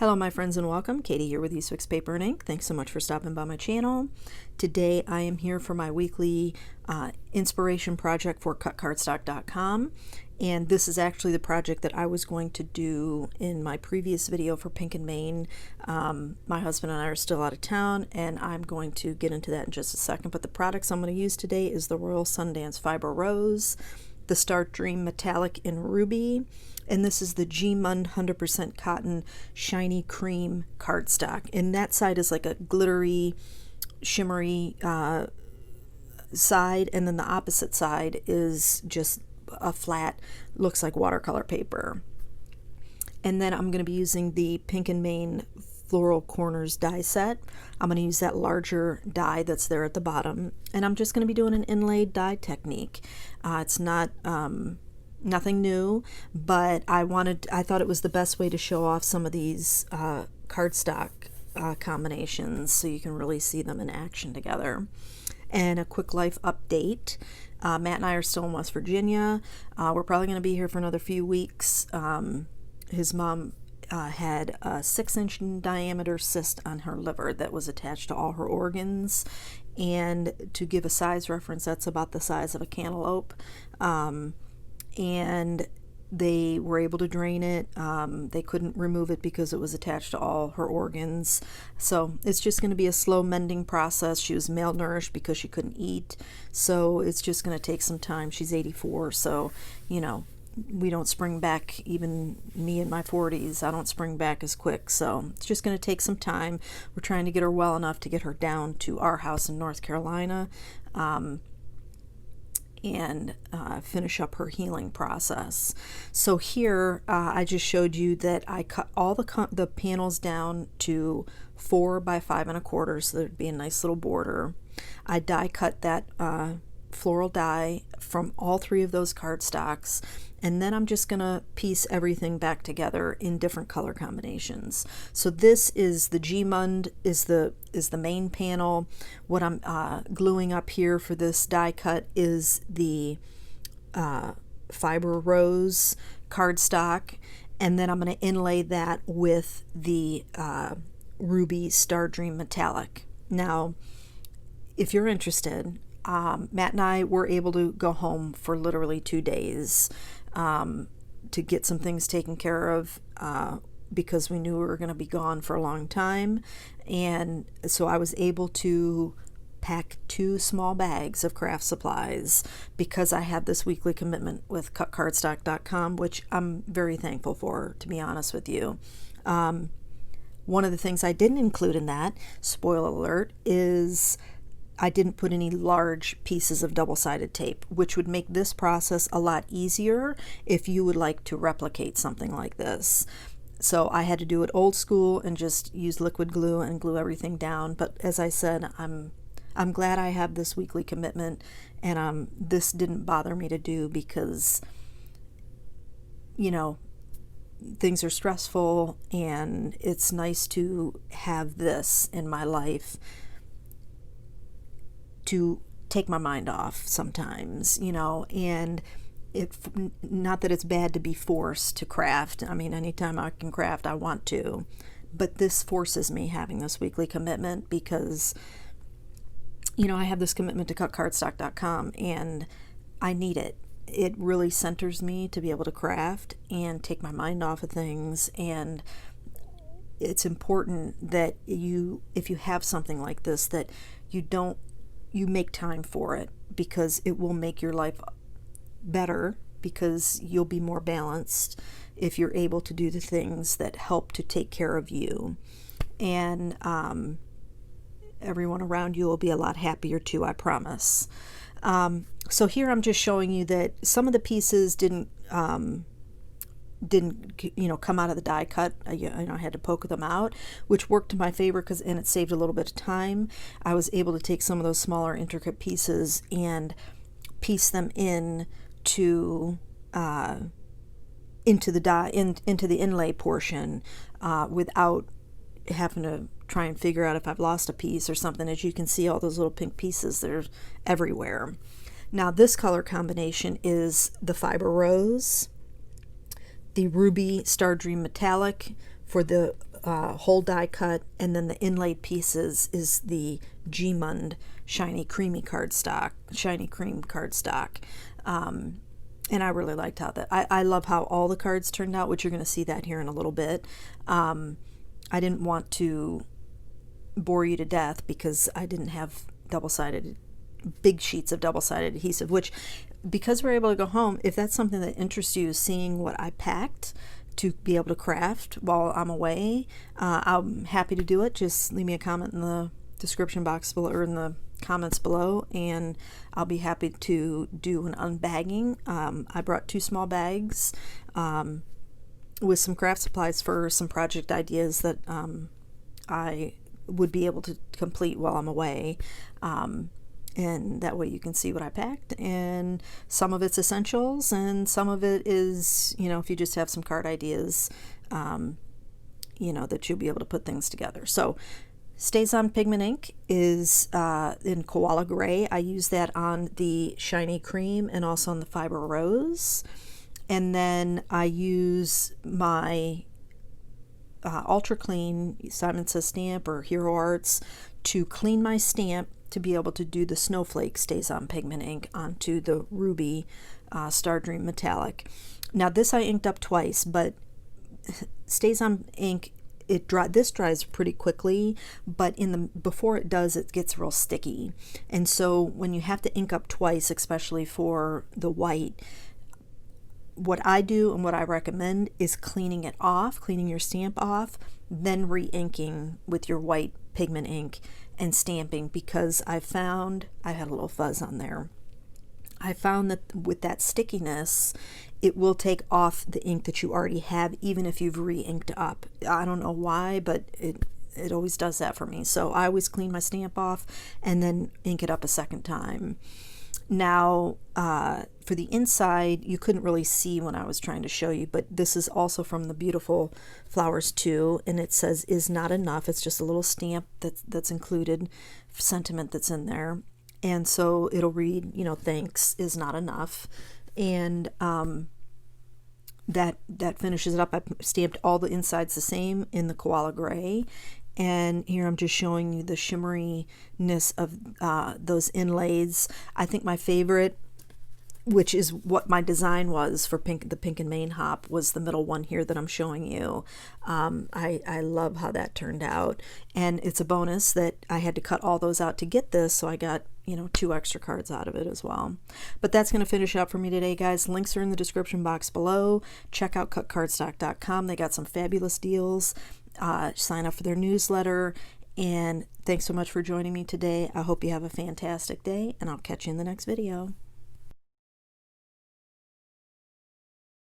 Hello my friends and welcome. Katie here with Uswix Paper and Ink. Thanks so much for stopping by my channel. Today I am here for my weekly inspiration project for cutcardstock.com, and this is actually the project that I was going to do in my previous video for Pink and Main. My husband and I are still out of town and I'm going to get into that in just a second, but the products I'm going to use today is the Royal Sundance Fiber Rose, the Star Dream Metallic in Ruby, and this is the G-Mund 100% Cotton Shiny Cream cardstock. And that side is like a glittery, shimmery side, and then the opposite side is just a flat, looks like watercolor paper. And then I'm going to be using the Pink and Main Floral Corners die set. I'm going to use that larger die that's there at the bottom, and I'm just going to be doing an inlaid die technique. It's not nothing new, but I thought it was the best way to show off some of these cardstock combinations so you can really see them in action together. And a quick life update. Matt and I are still in West Virginia. We're probably going to be here for another few weeks. His mom had a 6-inch diameter cyst on her liver that was attached to all her organs, and to give a size reference, that's about the size of a cantaloupe. And they were able to drain it. They couldn't remove it because it was attached to all her organs. So it's just going to be a slow mending process. She was malnourished because she couldn't eat, so it's just going to take some time. She's 84, so you know, we don't spring back. Even me in my 40s, I don't spring back as quick, so it's just going to take some time. We're trying to get her well enough to get her down to our house in North Carolina, and finish up her healing process. So here I just showed you that I cut all the panels down to 4 by 5 1/4, so there'd be a nice little border. I die cut that floral die from all 3 of those cardstocks, and then I'm just gonna piece everything back together in different color combinations. So this is the G-Mund is the main panel. What I'm gluing up here for this die cut is the Fiber Rose cardstock, and then I'm going to inlay that with the Ruby Star Dream Metallic. Now, if you're interested, Matt and I were able to go home for literally 2 days to get some things taken care of because we knew we were going to be gone for a long time. And so I was able to pack 2 small bags of craft supplies because I had this weekly commitment with cutcardstock.com, which I'm very thankful for, to be honest with you. One of the things I didn't include in that, spoiler alert, is I didn't put any large pieces of double-sided tape, which would make this process a lot easier if you would like to replicate something like this. So I had to do it old school and just use liquid glue and glue everything down. But as I said, I'm glad I have this weekly commitment, and this didn't bother me to do because, you know, things are stressful and it's nice to have this in my life to take my mind off sometimes, you know. And not that it's bad to be forced to craft. I mean, anytime I can craft, I want to, but this forces me having this weekly commitment because, you know, I have this commitment to cutcardstock.com and I need it. It really centers me to be able to craft and take my mind off of things. And it's important that if you have something like this, that you make time for it, because it will make your life better, because you'll be more balanced if you're able to do the things that help to take care of you. And everyone around you will be a lot happier too, I promise. So here I'm just showing you that some of the pieces didn't you know, come out of the die cut. I had to poke them out, which worked to my favor and it saved a little bit of time. I was able to take some of those smaller intricate pieces and piece them into the inlay portion without having to try and figure out if I've lost a piece or something. As you can see, all those little pink pieces, they're everywhere. Now this color combination is the Fiber Rose, the Ruby Star Dream Metallic for the whole die cut, and then the inlaid pieces is the G-Mund shiny creamy cardstock, shiny cream cardstock. And I really liked how that, I love how all the cards turned out, which you're going to see that here in a little bit. I didn't want to bore you to death because I didn't have double-sided, big sheets of double-sided adhesive, which, because we're able to go home, if that's something that interests you, seeing what I packed to be able to craft while I'm away, I'm happy to do it. Just leave me a comment in the description box below, or in the comments below, and I'll be happy to do an unbagging. I brought 2 small bags with some craft supplies for some project ideas that I would be able to complete while I'm away. And that way you can see what I packed, and some of it's essentials and some of it is, you know, if you just have some card ideas, you know, that you'll be able to put things together. So Stazon Pigment Ink is in Koala Gray. I use that on the Shiny Cream and also on the Fiber Rose. And then I use my Ultra Clean Simon Says stamp or Hero Arts to clean my stamp to be able to do the Snowflake Stazon Pigment Ink onto the Ruby Star Dream Metallic. Now this I inked up twice, but Stazon ink, this dries pretty quickly, but before it does, it gets real sticky. And so when you have to ink up twice, especially for the white, what I do and what I recommend is cleaning it off, cleaning your stamp off, then re-inking with your white pigment ink and stamping, because I found, I had a little fuzz on there. I found that with that stickiness, it will take off the ink that you already have, even if you've re-inked up. I don't know why, but it always does that for me. So I always clean my stamp off and then ink it up a second time. Now, for the inside, you couldn't really see when I was trying to show you, but this is also from the Beautiful Flowers 2, and it says, "Is not enough." It's just a little stamp that's included, sentiment that's in there. And so it'll read, you know, "Thanks is not enough." And that finishes it up. I stamped all the insides the same in the Koala Gray. And here I'm just showing you the shimmeriness of those inlays. I think my favorite, which is what my design was for the Pink and Main Hop, was the middle one here that I'm showing you. I love how that turned out. And it's a bonus that I had to cut all those out to get this, so I got, you know, 2 extra cards out of it as well. But that's going to finish up for me today, guys. Links are in the description box below. Check out cutcardstock.com. They got some fabulous deals. Sign up for their newsletter. And thanks so much for joining me today. I hope you have a fantastic day, and I'll catch you in the next video.